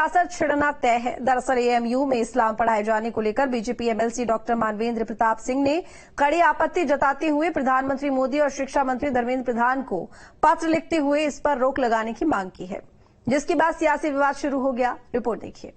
सरासर छिड़ना तय है। दरअसल एएमयू में इस्लाम पढ़ाए जाने को लेकर BJP MLC doctor Manvendra Pratap Singh ने कड़ी आपत्ति जताते हुए प्रधानमंत्री मोदी और शिक्षा मंत्री धर्मेंद्र प्रधान को पत्र लिखते हुए इस पर रोक लगाने की मांग की है, जिसके बाद सियासी विवाद शुरू हो गया। रिपोर्ट देखिए।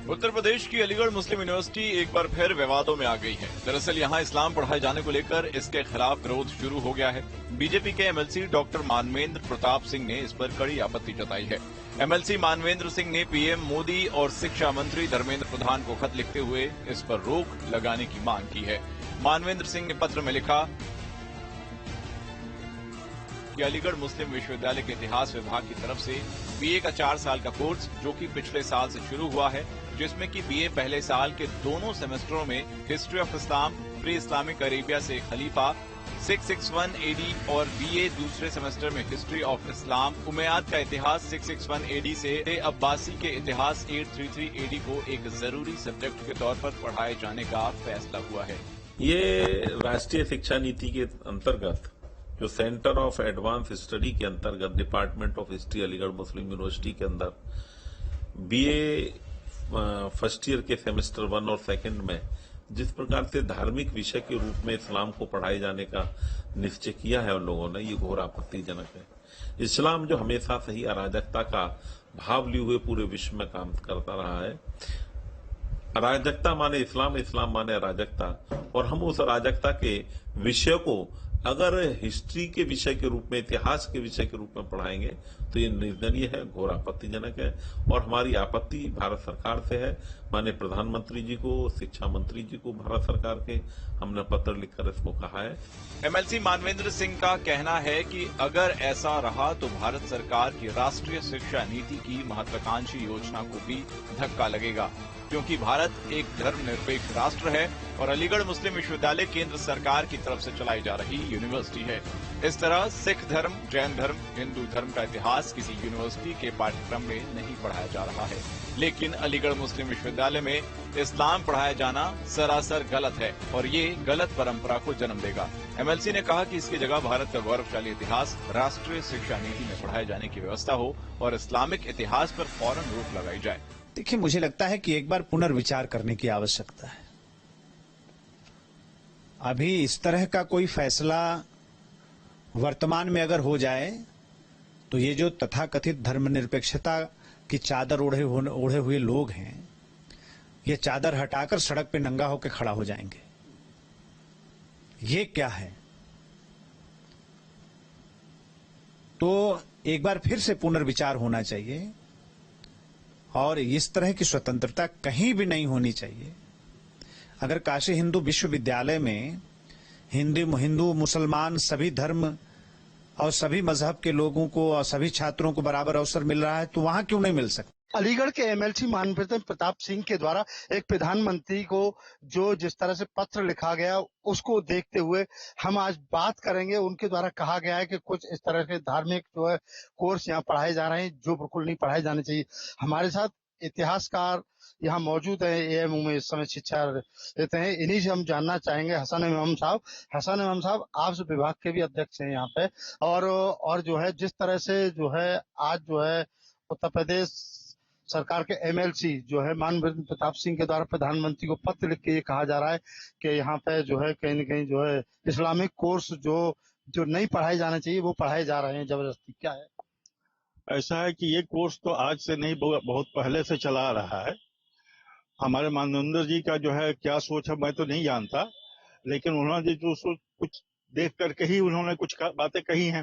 उत्तर प्रदेश की अलीगढ़ मुस्लिम यूनिवर्सिटी एक बार फिर विवादों में आ गई है। दरअसल यहां इस्लाम पढ़ाए जाने को लेकर इसके खिलाफ विरोध शुरू हो गया है। बीजेपी के एमएलसी डॉक्टर मानवेंद्र प्रताप सिंह ने इस पर कड़ी आपत्ति जताई है। एमएलसी मानवेंद्र सिंह ने पीएम मोदी और शिक्षा मंत्री धर्मेंद्र प्रधान को खत लिखते हुए इस पर रोक लगाने की मांग की है। मानवेंद्र सिंह ने पत्र में लिखा कि अलीगढ़ मुस्लिम विश्वविद्यालय के इतिहास विभाग की तरफ से बीए का 4 साल का कोर्स, जो कि पिछले साल से शुरू हुआ है, जिसमें कि बीए पहले साल के दोनों सेमेस्टरों में history of Islam, pre Islamic Arabia से खलीफा 661 एडी और बीए दूसरे सेमेस्टर में हिस्ट्री ऑफ इस्लाम, उमैयाद का इतिहास 661 एडी से अब्बासी के इतिहास 833 एडी को एक जरूरी सब्जेक्ट के तौर पर पढ़ाए जाने का फैसला हुआ है। ये राष्ट्रीय शिक्षा नीति के अंतर्गत जो सेंटर ऑफ एडवांस स्टडी के अंतर्गत department of history Aligarh Muslim university के अंदर बीए फर्स्ट ईयर के सेमेस्टर 1 और 2 में जिस प्रकार से धार्मिक विषय के रूप में इस्लाम को पढ़ाए जाने का निश्चय किया है उन लोगों ने, ये घोर आपत्तिजनक है। इस्लाम जो हमेशा से ही अराजकता का भाव लिए हुए पूरे विश्व में काम करता रहा है, अराजकता माने इस्लाम, इस्लाम माने अराजकता, और हम उस अराजकता के विषय को अगर हिस्ट्री के विषय के रूप में, इतिहास के विषय के रूप में पढ़ाएंगे तो ये निंदनीय है, घोर आपत्तिजनक है। और हमारी आपत्ति भारत सरकार से है। माननीय प्रधानमंत्री जी को, शिक्षा मंत्री जी को भारत सरकार के हमने पत्र लिखकर इसको कहा है। एमएलसी मानवेंद्र सिंह का कहना है कि अगर ऐसा रहा तो भारत सरकार की राष्ट्रीय शिक्षा नीति की महत्वाकांक्षी योजना को भी धक्का लगेगा, क्योंकि भारत एक धर्मनिरपेक्ष राष्ट्र है और अलीगढ़ मुस्लिम विश्वविद्यालय केंद्र सरकार की तरफ से चलाई जा रही यूनिवर्सिटी है। इस तरह सिख धर्म, जैन धर्म, हिंदू धर्म का इतिहास किसी यूनिवर्सिटी के पाठ्यक्रम में नहीं पढ़ाया जा रहा है। लेकिन अलीगढ़ मुस्लिम विश्वविद्यालय में इस्लाम पढ़ाया जाना सरासर गलत है और ये गलत परंपरा को जन्म देगा। एमएलसी ने कहा कि इसकी जगह भारत का गौरवशाली इतिहास राष्ट्रीय शिक्षा नीति में पढ़ाए जाने की व्यवस्था हो और इस्लामिक इतिहास पर फौरन रोक लगाई जाए। देखिए, मुझे लगता है कि एक बार पुनर्विचार करने की आवश्यकता है। अभी इस तरह का कोई फैसला वर्तमान में अगर हो जाए तो ये जो तथाकथित धर्मनिरपेक्षता की चादर ओढ़े हुए लोग हैं, ये चादर हटाकर सड़क पे नंगा होकर खड़ा हो जाएंगे। ये क्या है? तो एक बार फिर से पुनर्विचार होना चाहिए और इस तरह की स्वतंत्रता कहीं भी नहीं होनी चाहिए। अगर काशी हिंदू विश्वविद्यालय में हिंदू मुसलमान सभी धर्म और सभी मजहब के लोगों को और सभी छात्रों को बराबर अवसर मिल रहा है तो वहां क्यों नहीं मिल सकता? अलीगढ़ के एमएलसी मानवेंद्र प्रताप सिंह के द्वारा एक प्रधानमंत्री को जो जिस तरह से पत्र लिखा गया, उसको देखते हुए हम आज बात करेंगे। उनके द्वारा कहा गया है कि कुछ इस तरह के धार्मिक जो है कोर्स यहाँ पढ़ाए जा रहे हैं जो बिल्कुल नहीं पढ़ाए जाने चाहिए। हमारे साथ इतिहासकार यहाँ मौजूद है, एएमयू में इस समय शिक्षा देते हैं। इन्हीं से हम जानना चाहेंगे हसन इमाम साहब। हसन इमाम साहब, आप विभाग के भी अध्यक्ष हैं यहाँ पे, और जो है जिस तरह से जो है आज जो है उत्तर प्रदेश सरकार के एमएलसी जो है मानवेंद्र प्रताप सिंह के द्वारा प्रधानमंत्री को पत्र लिख के ये कहा जा रहा है कि यहाँ पे जो है कहीं न कहीं जो है इस्लामिक कोर्स जो नहीं पढ़ाए जाने चाहिए वो पढ़ाए जा रहे हैं जबरदस्ती। क्या है? ऐसा है कि ये कोर्स तो आज से नहीं, बहुत पहले से चला आ रहा है। हमारे मानवेंद्र जी का जो है क्या सोच है मैं तो नहीं जानता, लेकिन उन्होंने जो सोच कुछ देख करके ही उन्होंने कुछ बातें कही हैं।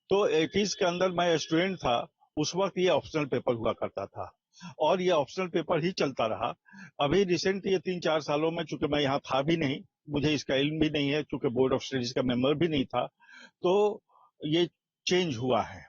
तो 80s के अंदर मैं स्टूडेंट था, उस वक्त ये ऑप्शनल पेपर हुआ करता था और ये ऑप्शनल पेपर ही चलता रहा। अभी रिसेंट ये 3-4 सालों में, चूंकि मैं यहाँ था भी नहीं, मुझे इसका इल्म भी नहीं है, चूंकि बोर्ड ऑफ स्टडीज का मेंबर भी नहीं था, तो ये चेंज हुआ है।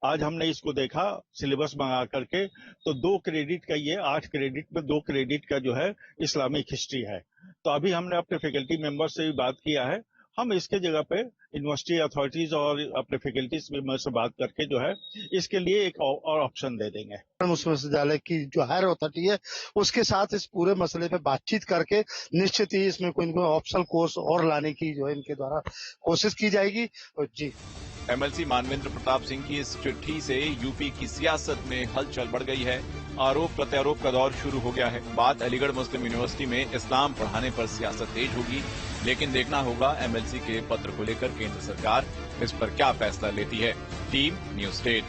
आज हमने इसको देखा सिलेबस मंगा करके, तो 2 क्रेडिट का ये 8 क्रेडिट में 2 क्रेडिट का जो है इस्लामिक हिस्ट्री है। तो अभी हमने अपने फैकल्टी मेंबर से भी बात किया है, हम इसके जगह पे यूनिवर्सिटी अथॉरिटीज और अपने फैकल्टीज मेंबर से बात करके जो है इसके लिए एक और ऑप्शन दे देंगे। मुस्लिम विश्वविद्यालय की जो हायर अथॉरिटी है उसके साथ इस पूरे मसले पे बातचीत करके निश्चित ही इसमें कोई ऑप्शनल कोर्स और लाने की जो है इनके द्वारा कोशिश की जाएगी। जी, एमएलसी मानवेंद्र प्रताप सिंह की इस चिट्ठी से यूपी की सियासत में हलचल बढ़ गई है। आरोप प्रत्यारोप का दौर शुरू हो गया है। बात अलीगढ़ मुस्लिम यूनिवर्सिटी में इस्लाम पढ़ाने पर सियासत तेज होगी, लेकिन देखना होगा एमएलसी के पत्र को लेकर केंद्र सरकार इस पर क्या फैसला लेती है। Team news state.